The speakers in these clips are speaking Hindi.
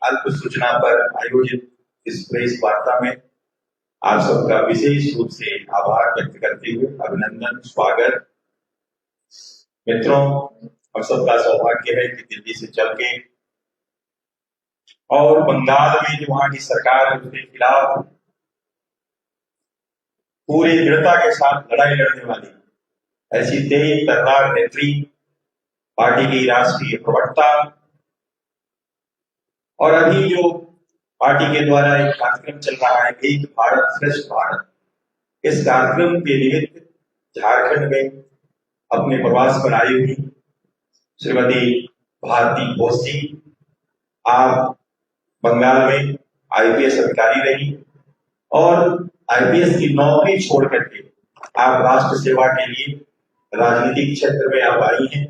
अल्प सूचना पर आयोजित इस प्रेस वार्ता में आप सबका विशेष रूप से आभार व्यक्त करते हुए अभिनंदन, स्वागत। मित्रों, हम सबका सौभाग्य है कि दिल्ली से चल के और बंगाल में जो वहां की सरकार है उसके खिलाफ पूरी दृढ़ता के साथ लड़ाई लड़ने वाली ऐसी तेज तर्रार नेत्री, पार्टी की राष्ट्रीय प्रवक्ता, और अभी जो पार्टी के द्वारा एक कार्यक्रम चल रहा है, एक भारत श्रेष्ठ भारत, इस कार्यक्रम के निमित्त झारखंड में अपने प्रवास पर आई हुई श्रीमती भारती घोष जी, आप बंगाल में आईपीएस अधिकारी रही और आईपीएस की नौकरी छोड़ करके आप राष्ट्र सेवा के लिए राजनीतिक क्षेत्र में आप आई हैं।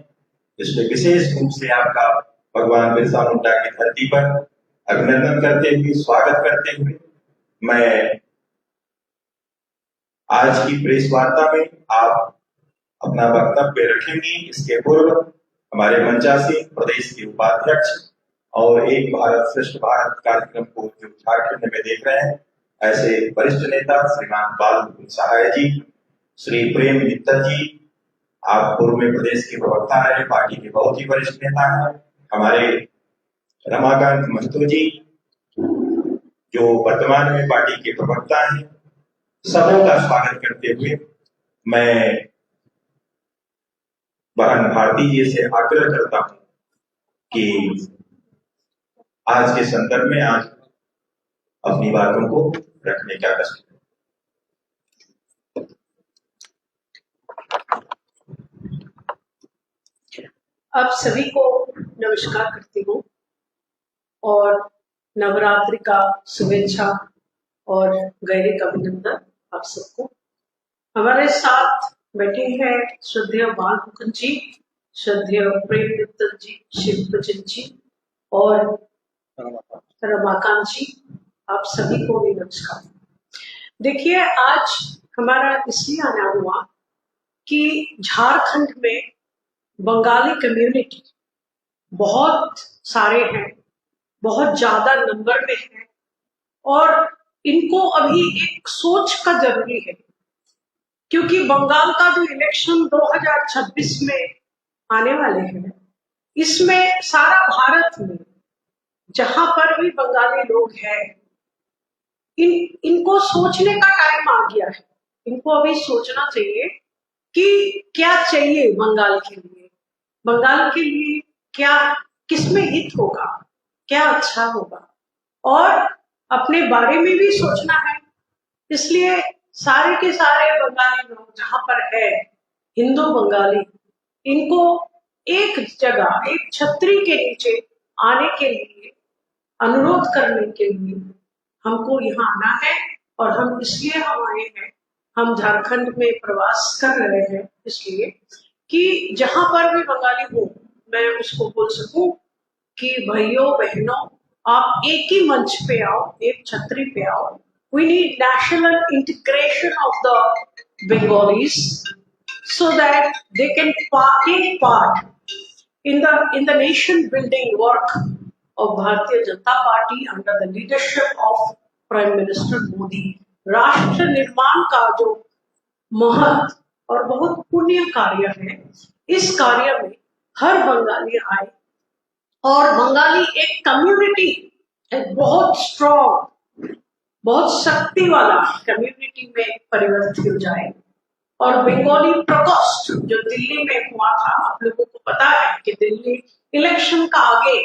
इसमें विशेष रूप से आपका भगवान बिरसा मुंडा की धरती पर अभिनंदन करते हुए, स्वागत करते हुए, मैं आज की प्रेस वार्ता में आप अपना वक्तव्य रखेंगी। इसके पूर्व हमारे मंचासीन प्रदेश के उपाध्यक्ष और एक भारत श्रेष्ठ भारत कार्यक्रम को जो झारखंड में देख रहे हैं, ऐसे वरिष्ठ नेता श्रीमान बाल मुकुंद सहाय जी, श्री प्रेम मित्तल जी, आप पूर्व में प्रदेश के प्रवक्ता है, पार्टी के बहुत ही वरिष्ठ नेता हैं, हमारे रमाकांत महतो जी जो वर्तमान में पार्टी के प्रवक्ता हैं, सबों का स्वागत करते हुए मैं बहन भारती जी से आग्रह करता हूं कि आज के संदर्भ में आज अपनी बातों को रखने का कष्ट। आप सभी को नमस्कार करती हूँ और नवरात्रि का शुभेच्छा और गहरे अभिनंदन आप सबको। हमारे साथ बैठे हैं श्रद्धेय बाल मुकुंद जी, श्रद्धेय प्रेम मित्तल जी, शिवप्रजित जी और रमाकांत जी, आप सभी को भी नमस्कार। देखिए, आज हमारा इसलिए आना हुआ कि झारखंड में बंगाली कम्युनिटी बहुत सारे हैं, बहुत ज्यादा नंबर में है और इनको अभी एक सोच का जरूरी है, क्योंकि बंगाल का जो इलेक्शन 2026 में आने वाले हैं, इसमें सारा भारत में जहां पर भी बंगाली लोग हैं, इनको सोचने का टाइम आ गया है। इनको अभी सोचना चाहिए कि क्या चाहिए बंगाल के लिए, बंगाल के लिए क्या, किसमें हित होगा, क्या अच्छा होगा, और अपने बारे में भी सोचना है। इसलिए सारे के सारे बंगाली लोग जहां पर है, हिंदू बंगाली, इनको एक जगह, एक छतरी के नीचे आने के लिए, अनुरोध करने के लिए हमको यहाँ आना है। और हम इसलिए हम आए हैं, हम झारखंड में प्रवास कर रहे हैं इसलिए कि जहां पर भी बंगाली हो, मैं उसको बोल सकूं कि भाइयों बहनों, आप एक ही मंच पे आओ, एक छतरी पे आओ। We need national integration of the Bengalis so that they can take part in the nation building work of Bharatiya Janata Party under the leadership of Prime Minister Modi। राष्ट्र निर्माण का जो महत् और बहुत पुण्य कार्य है, इस कार्य में हर बंगाली आए और बंगाली एक कम्युनिटी, एक बहुत स्ट्रॉन्ग, बहुत शक्ति वाला कम्युनिटी में परिवर्तित हो जाए। और बंगाली प्रकोष्ठ जो दिल्ली में हुआ था, आप लोगों को पता है कि दिल्ली इलेक्शन का आगे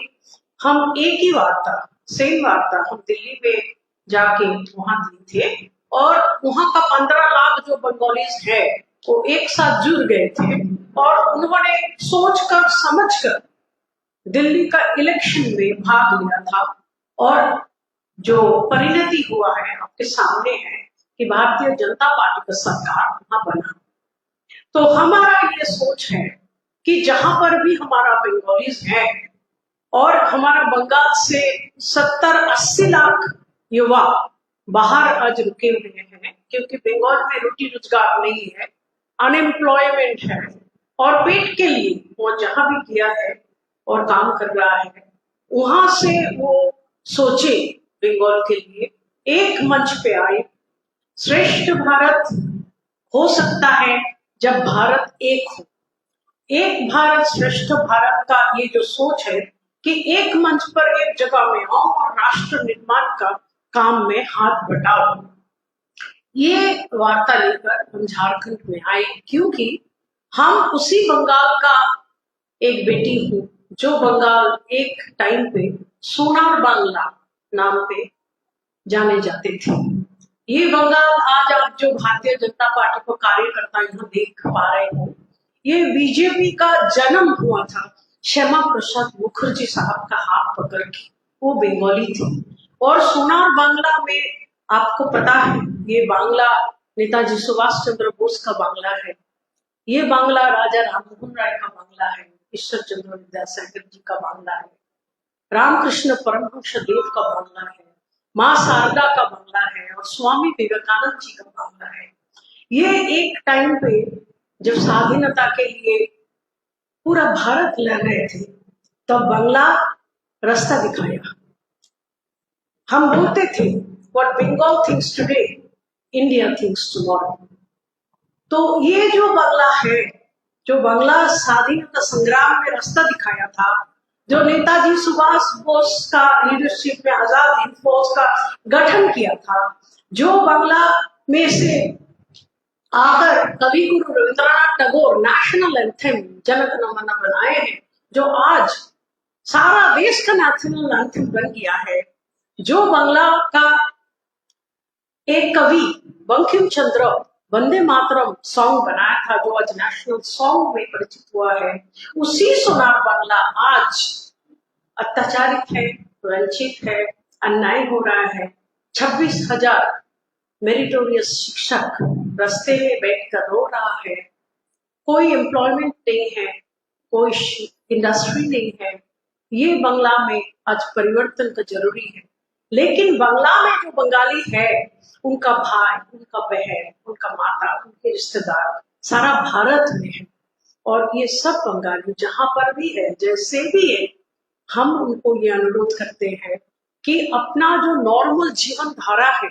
हम एक ही वार्ता, सेम वार्ता हम दिल्ली में जाके वहां दिए थे और वहां का 15 लाख जो बंगालीज है वो एक साथ जुड़ गए थे और उन्होंने सोचकर समझकर दिल्ली का इलेक्शन में भाग लिया था। और जो परिणति हुआ है आपके सामने है कि भारतीय जनता पार्टी का सरकार वहां बना। तो हमारा ये सोच है कि जहां पर भी हमारा बंगालीज है और हमारा बंगाल से 70-80 लाख युवा बाहर आज रुके हुए हैं, क्योंकि बंगाल में रोटी रोजगार नहीं है, अनएम्प्लॉयमेंट है और पेट के लिए वो जहां भी किया है और काम कर रहा है, वहां से वो सोचे बंगाल के लिए, एक मंच पे आए। श्रेष्ठ भारत हो सकता है जब भारत एक हो। एक भारत श्रेष्ठ भारत का ये जो सोच है कि एक मंच पर एक जगह में आओ और राष्ट्र निर्माण का काम में हाथ बटाओ, ये वार्ता लेकर हम झारखंड में आए, क्योंकि हम उसी बंगाल का एक बेटी हूँ जो बंगाल एक टाइम पे सोनार बांग्ला नाम पे जाने जाते थे। ये बंगाल आज आप जो भारतीय जनता पार्टी को कार्यकर्ता यहाँ देख पा रहे हो, ये बीजेपी का जन्म हुआ था श्यामा प्रसाद मुखर्जी साहब का हाथ पकड़ के। वो बंगाली थे और सोनार बांग्ला में आपको पता है ये बांग्ला नेताजी सुभाष चंद्र बोस का बांग्ला है, ये बांग्ला राजा राममोहन राय का बांग्ला है, ईश्वर चंद्र विद्यासागर जी का बांग्ला है, रामकृष्ण परमहंस देव का बांग्ला है, माँ शारदा का बांग्ला है और स्वामी विवेकानंद जी का बांग्ला है। ये एक टाइम पे जब स्वाधीनता के लिए पूरा भारत लड़ रहे थे तब बांग्ला रास्ता दिखाया। हम बोलते थे what Bengal thinks today India thinks tomorrow. तो ये जो बांग्ला है, जो बांग्ला स्वाधीनता संग्राम में रास्ता दिखाया था, जो नेताजी सुभाष बोस का लीडरशिप में आजाद हिंद फौज का गठन किया था, जो बांग्ला में से आकर कवि गुरु रविंद्रनाथ टैगोर नेशनल एंथम जनगण मन बनाए हैं, जो आज सारा देश का नेशनल एंथम बन गया है, जो बांग्ला का एक कवि बंकिम चंद्र वंदे मातरम सॉन्ग बनाया था जो आज नेशनल सॉन्ग में परिचित हुआ है, उसी सोनार बांग्ला आज अत्याचारित है, वंचित है, अन्याय हो रहा है। 26,000 मेरिटोरियस शिक्षक रास्ते में बैठकर रो रहा है, कोई एम्प्लॉयमेंट नहीं है, कोई इंडस्ट्री नहीं है। ये बांग्ला में आज परिवर्तन का जरूरी है। लेकिन बांग्ला में जो बंगाली है, उनका भाई, उनका बहन, उनका माता, उनके रिश्तेदार सारा भारत में है और ये सब बंगाली जहां पर भी है, जैसे भी है, हम उनको ये अनुरोध करते हैं कि अपना जो नॉर्मल जीवन धारा है,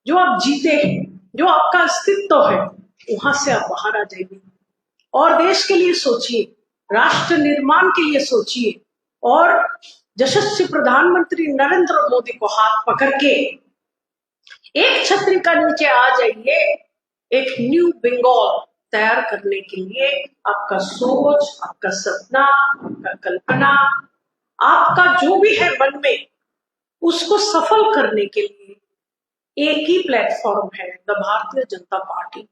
जो आप जीते हैं, जो आपका अस्तित्व है, वहां से आप बाहर आ जाइए और देश के लिए सोचिए, राष्ट्र निर्माण के लिए सोचिए और यशस्वी प्रधानमंत्री नरेंद्र मोदी को हाथ पकड़ के एक छतरी का नीचे आ जाइए। एक न्यू बंगाल तैयार करने के लिए आपका सोच, आपका सपना, आपका कल्पना, आपका जो भी है मन में, उसको सफल करने के लिए एक ही प्लेटफॉर्म है, द भारतीय जनता पार्टी।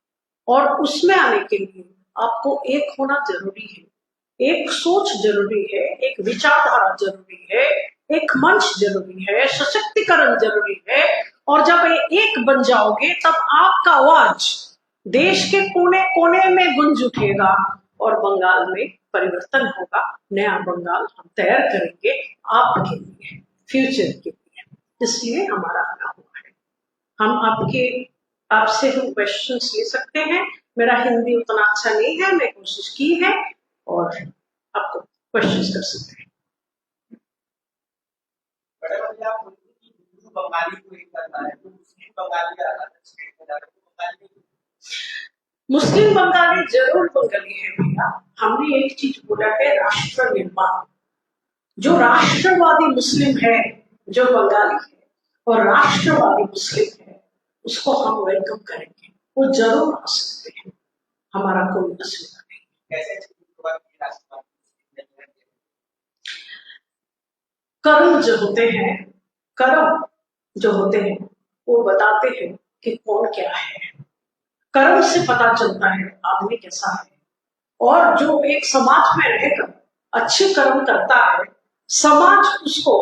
और उसमें आने के लिए आपको एक होना जरूरी है, एक सोच जरूरी है, एक विचारधारा जरूरी है, एक मंच जरूरी है, सशक्तिकरण जरूरी है। और जब एक बन जाओगे तब आपका आवाज देश के कोने कोने में गूंज उठेगा और बंगाल में परिवर्तन होगा। नया बंगाल हम तैयार करेंगे आपके लिए, फ्यूचर के लिए। इसलिए हमारा आना हुआ है। हम आपसे हम क्वेश्चंस ले सकते हैं। मेरा हिंदी उतना अच्छा नहीं है, मैं कोशिश की है और आपको क्वेश्चंस कर सकते हैं। मुस्लिम बंगाली जरूर बंगाली है भैया। हमने एक चीज बोला है, राष्ट्र निर्माण। जो राष्ट्रवादी मुस्लिम है, जो बंगाली है और राष्ट्रवादी मुस्लिम है, उसको हम वेलकम करेंगे, वो जरूर आ सकते हैं, हमारा कोई असुविधा नहीं। कर्म जो होते हैं, कर्म जो होते हैं वो बताते हैं कि कौन क्या है। कर्म से पता चलता है आदमी कैसा है। और जो एक समाज में रहकर अच्छे कर्म करता है, समाज उसको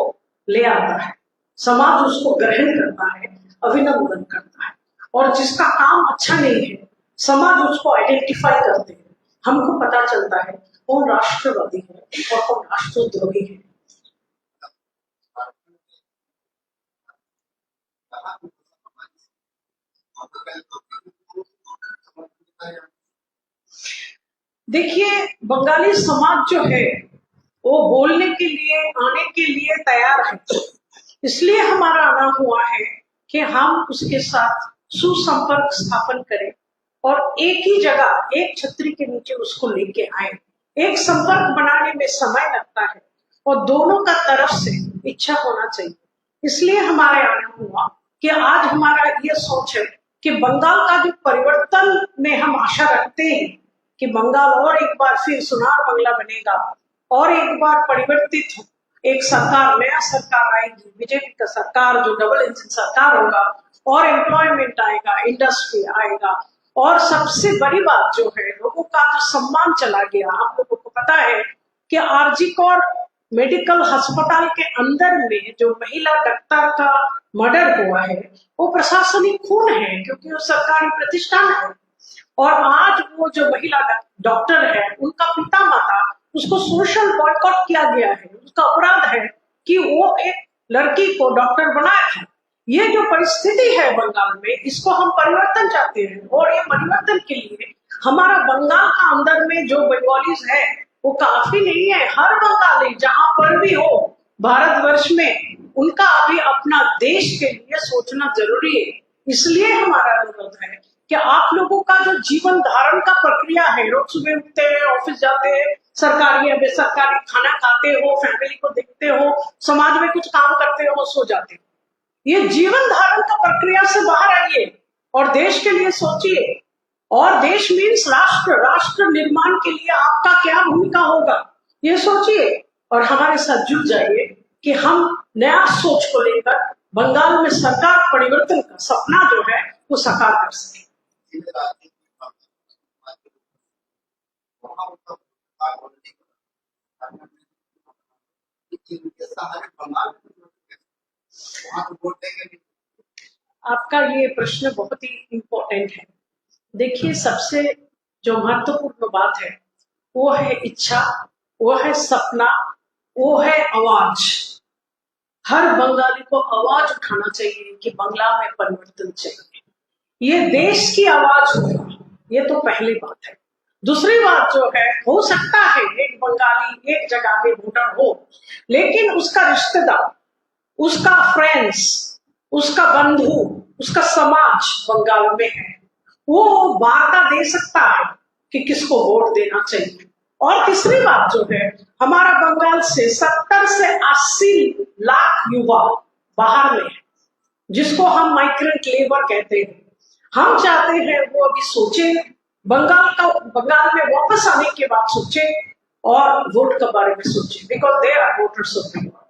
ले आता है, समाज उसको ग्रहण करता है, अभिनंदन करता है। और जिसका काम अच्छा नहीं है, समाज उसको आइडेंटिफाई करते हैं। हमको पता चलता है कौन राष्ट्रवादी है और कौन राष्ट्रद्रोही है। देखिए, बंगाली समाज जो है वो बोलने के लिए, आने के लिए तैयार है। इसलिए हमारा आना हुआ है कि हम उसके साथ सुसंपर्क स्थापन करें और एक ही जगह, एक छतरी के नीचे उसको लेके आए। एक संपर्क बनाने में समय लगता है और दोनों का तरफ से इच्छा होना चाहिए। इसलिए हमारे आना हुआ कि आज हमारा ये सोच है कि बंगाल का जो परिवर्तन में हम आशा रखते हैं कि बंगाल और एक बार फिर सुनार बंगला बनेगा और एक बार परिवर्तित हो, एक सरकार, नया सरकार आएगी, बीजेपी का सरकार जो डबल इंजन सरकार होगा और एम्प्लॉयमेंट आएगा, इंडस्ट्री आएगा। और सबसे बड़ी बात जो है, लोगों का जो सम्मान चला गया। आप लोगों को पता है कि आरजी कौर मेडिकल अस्पताल के अंदर में जो महिला डॉक्टर का मर्डर हुआ है वो प्रशासनिक खून है, क्योंकि वो सरकारी प्रतिष्ठान है। और आज वो जो महिला डॉक्टर है, उनका पिता माता, उसको सोशल बॉयकॉट किया गया है। उसका अपराध है कि वो एक लड़की को डॉक्टर बनाया था। ये जो परिस्थिति है बंगाल में, इसको हम परिवर्तन चाहते हैं और ये परिवर्तन के लिए हमारा बंगाल का अंदर में जो बंगालीज है वो काफी नहीं है। हर बंगाली जहां पर भी हो भारतवर्ष में, उनका अभी अपना देश के लिए सोचना जरूरी है। इसलिए हमारा अनुरोध है कि आप लोगों का जो जीवन धारण का प्रक्रिया है, रोज सुबह उठते हैं, ऑफिस जाते हैं, सरकारी या बेसरकारी खाना खाते हो, फैमिली को देखते हो, समाज में कुछ काम करते हो, सो जाते हो। ये जीवन धारण का प्रक्रिया से बाहर आइए और देश के लिए सोचिए। और देश मीन्स राष्ट्र, राष्ट्र निर्माण के लिए आपका क्या भूमिका होगा ये सोचिए और हमारे साथ जुड़ जाइए कि हम नया सोच को लेकर बंगाल में सरकार परिवर्तन का सपना जो है वो साकार कर सके। आपका ये प्रश्न बहुत ही इम्पोर्टेंट है। देखिए, सबसे जो महत्वपूर्ण बात है वो है इच्छा, वो है सपना, वो है आवाज। हर बंगाली को आवाज उठाना चाहिए कि बंगला में परिवर्तन चाहिए। ये देश की आवाज होगा, ये तो पहली बात है। दूसरी बात जो है, हो सकता है एक बंगाली एक जगह में वोटर हो, लेकिन उसका रिश्तेदार, उसका फ्रेंड्स, उसका बंधु, उसका समाज बंगाल में है, वो वार्ता दे सकता है कि किसको वोट देना चाहिए। और तीसरी बात जो है, हमारा बंगाल से 70 से 80 लाख युवा बाहर में है, जिसको हम माइग्रेंट लेबर कहते हैं। हम चाहते हैं वो अभी सोचे, बंगाल में वापस आने के बाद सोचे और वोट के बारे में सोचे, because they are voters of Bengal.